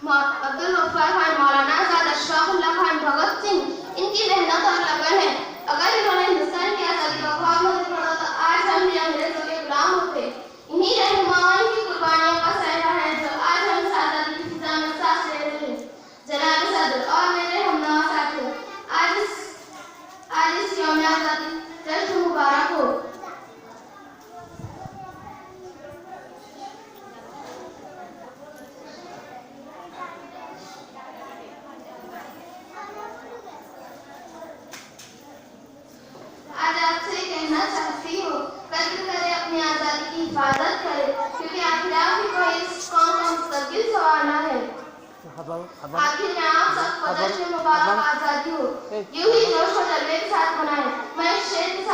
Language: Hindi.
अब्दुल गफ्फार खान, मौलाना आजाद, अशफाक उल्लाह खान, भगत सिंह, इनकी मेहनत और लगन है। अगर इन्होंने हिंदुस्तान की आज़ादी का ख्वाब नहीं पड़ा तो आज हम भी अंग्रेजों के गुलाम होते। इन्हीं रहनुमाओं की कुर्बानियों का सहरा है जो आज हम इस आज़ादी की फिजा में सांस ले रहे हैं। जनाब सदर और मेरे हमनवा साथियों, आज इस यौम आज़ादी जश्न मुबारक हो। आज आपसे कहना चाहती हूँ, कद्र करें अपनी आज़ादी की हिफाजत करें, क्योंकि आखिर आप ही को इस कौम का मुस्तकबिल संवारना है। आखिर में आप सबको जश्न मुबारक आज़ादी हो। यूं ही जोश और जज्बे के साथ मनाएं। मैं शेर